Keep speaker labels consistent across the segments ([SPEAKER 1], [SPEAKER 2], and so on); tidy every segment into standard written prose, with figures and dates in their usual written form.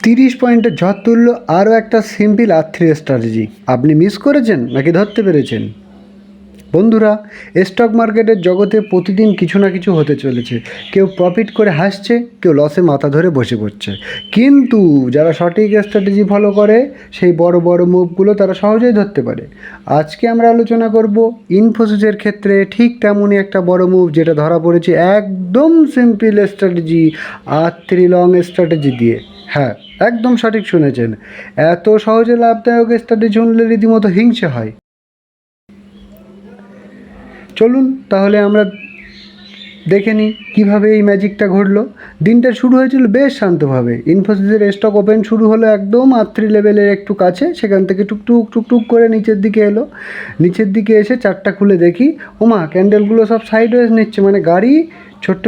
[SPEAKER 1] 30 পয়েন্টের ঝড় তুলল আরও একটা সিম্পল R3 স্ট্র্যাটেজি। আপনি মিস করেছেন নাকি ধরতে পেরেছেন? বন্ধুরা, স্টক মার্কেটের জগতে প্রতিদিন কিছু না কিছু হতে চলেছে। কেউ প্রফিট করে হাসছে, কেউ লসে মাথা ধরে বসে পড়ছে। কিন্তু যারা সঠিক স্ট্র্যাটেজি ফলো করে সেই বড় বড় মুভগুলো তারা সহজেই ধরতে পারে। আজকে আমরা আলোচনা করব ইনফোসিসের ক্ষেত্রে ঠিক তেমনই একটা বড় মুভ যেটা ধরা পড়েছে একদম simple strategy, R3 long strategy দিয়ে। হ্যাঁ, একদম সঠিক শুনেছেন। এত সহজে লাভদায়ক স্ট্র্যাটেজি শুনলে রীতিমতো হিংসে হয়। চলুন তাহলে আমরা দেখে নিই কীভাবে এই ম্যাজিকটা ঘটলো। দিনটা শুরু হয়েছিল বেশ শান্তভাবে। ইনফোসিসের স্টক ওপেন শুরু হলো একদম R3 লেভেলের একটু কাছে, সেখান থেকে টুকটুক টুকটুক করে নিচের দিকে এলো। নিচের দিকে এসে চারটা খুলে দেখি, ওমা, ক্যান্ডেলগুলো সব সাইডওয়েজ নিচ্ছে, মানে গাড়ি ছোট্ট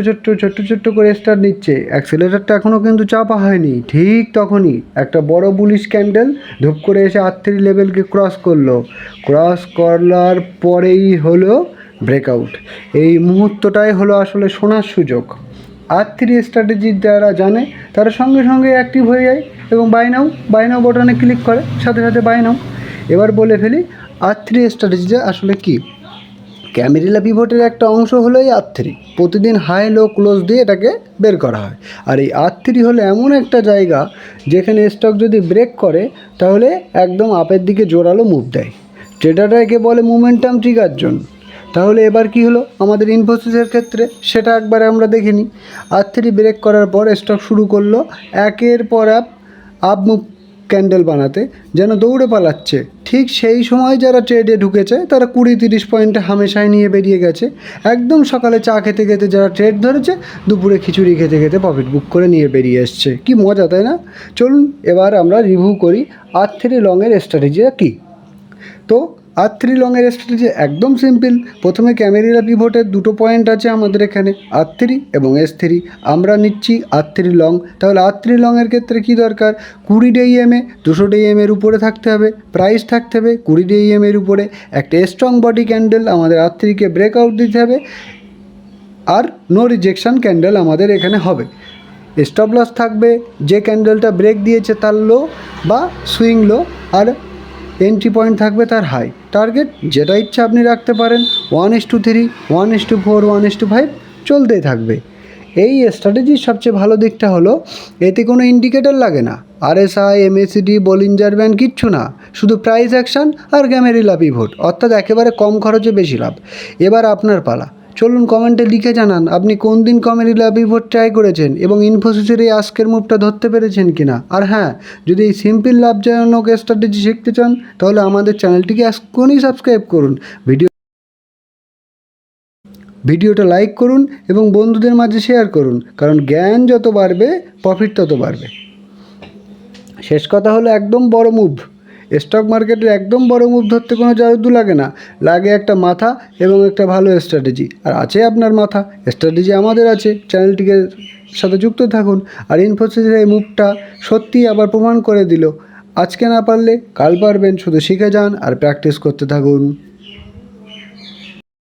[SPEAKER 1] ছোট্ট করে স্টার্ট নিচ্ছে। অ্যাক্সিলারেটরটা এখনও কিন্তু চাপা হয়নি। ঠিক তখনই একটা বড় বুলিশ ক্যান্ডেল ধূপ করে এসে R3 লেভেলকে ক্রস করলো। ক্রস করার পরেই হলো ব্রেকআউট। এই মুহূর্তটাই হলো আসলে সোনার সুযোগ। R3 স্ট্র্যাটেজি যারা জানে তারা সঙ্গে সঙ্গে অ্যাক্টিভ হয়ে যায় এবং বাই নাও বাটনে ক্লিক করে, সাথে সাথে বাই নাও। এবার বলে ফেলি R3 স্ট্র্যাটেজিটা আসলে কি। ক্যামেরিলা পিভটের একটা অংশ হলো এই R3। প্রতিদিন হাই লো ক্লোজ দিয়ে এটাকে বের করা হয়। আর এই R3 হলো এমন একটা জায়গা যেখানে স্টক যদি ব্রেক করে তাহলে একদম আপের দিকে জোরালো মুভ দেয়। ট্রেডাররা একে বলে মোমেন্টাম ট্রিগার জোন। তাহলে এবার কি হলো আমাদের ইনফোসিসের ক্ষেত্রে, সেটা একবারে আমরা দেখে নিই। R3 ব্রেক করার পর স্টক শুরু করলো একের পর আপ মুভ ক্যান্ডেল বানাতে, যেন দৌড়ে পালাচ্ছে। ঠিক সেই সময় যারা ট্রেডে ঢুকেছে তারা 20-30 পয়েন্টে হামেশাই নিয়ে বেরিয়ে গেছে। একদম সকালে চা খেতে খেতে যারা ট্রেড ধরেছে, দুপুরে খিচুড়ি খেতে খেতে প্রফিট বুক করে নিয়ে বেরিয়ে এসছে। কি মজা, তাই না? চলুন এবার আমরা রিভিউ করি R3 লংয়ের স্ট্র্যাটেজিটা কী। তো R3 লংয়ের স্ট্র্যাটেজি একদম সিম্পল। প্রথমে ক্যামেরিলা পিভটের দুটো পয়েন্ট আছে আমাদের এখানে, R3 এবং S3। আমরা নিচ্ছি R3 লং। তাহলে R3 লংয়ের ক্ষেত্রে কী দরকার? 20 EMA 200 EMA উপরে থাকতে হবে, প্রাইস থাকতে হবে 20 EMA উপরে, একটা স্ট্রং বডি ক্যান্ডেল আমাদের R3কে ব্রেকআউট দিতে হবে, আর নো রিজেকশন ক্যান্ডেল আমাদের এখানে হবে। স্টপ লস থাকবে যে ক্যান্ডেলটা ব্রেক দিয়েছে তার লো বা সুইং লো, আর এন্ট্রি পয়েন্ট থাকবে তার হাই। টার্গেট যেটা ইচ্ছা আপনি রাখতে পারেন, 1:3, 1:4, 1:5 চলতেই থাকবে। এই স্ট্র্যাটেজির সবচেয়ে ভালো দিকটা হলো এতে কোনো ইন্ডিকেটর লাগে না। RSI, MACD, বলিঞ্জার ব্যান্ড কিচ্ছু না, শুধু প্রাইস অ্যাকশান আর ক্যামেরিলা পিভট, অর্থাৎ একেবারে কম খরচে বেশি লাভ। এবার আপনার পালা। চলুন কমেন্টে লিখে জানান আপনি কোন দিন ক্যামেরিলা পিভট ট্রাই করেছেন এবং ইনফোসিসের এই আজকের মুভটা ধরতে পেরেছেন কিনা। আর হ্যাঁ, যদি এই সিম্পল লাভজনক স্ট্র্যাটেজি শিখতে চান তাহলে আমাদের চ্যানেলটিকে এখনই সাবস্ক্রাইব করুন। ভিডিওটা লাইক করুন এবং বন্ধুদের মাঝে শেয়ার করুন, কারণ জ্ঞান যত বাড়বে প্রফিট তত বাড়বে। শেষ কথা হলো একদম বড় মুভ। স্টক মার্কেটের একদম বড় মুভ ধরতে কোনো জাদু লাগে না, লাগে একটা মাথা এবং একটা ভালো স্ট্র্যাটেজি। আর আছে আপনার মাথা, স্ট্র্যাটেজি আমাদের আছে। চ্যানেলটিকে সাথে যুক্ত থাকুন। আর ইনফোসিসের এই মুভটা সত্যিই আবার প্রমাণ করে দিল, আজকে না পারলে কাল পারবেন। শুধু শিখে যান আর প্র্যাকটিস করতে থাকুন।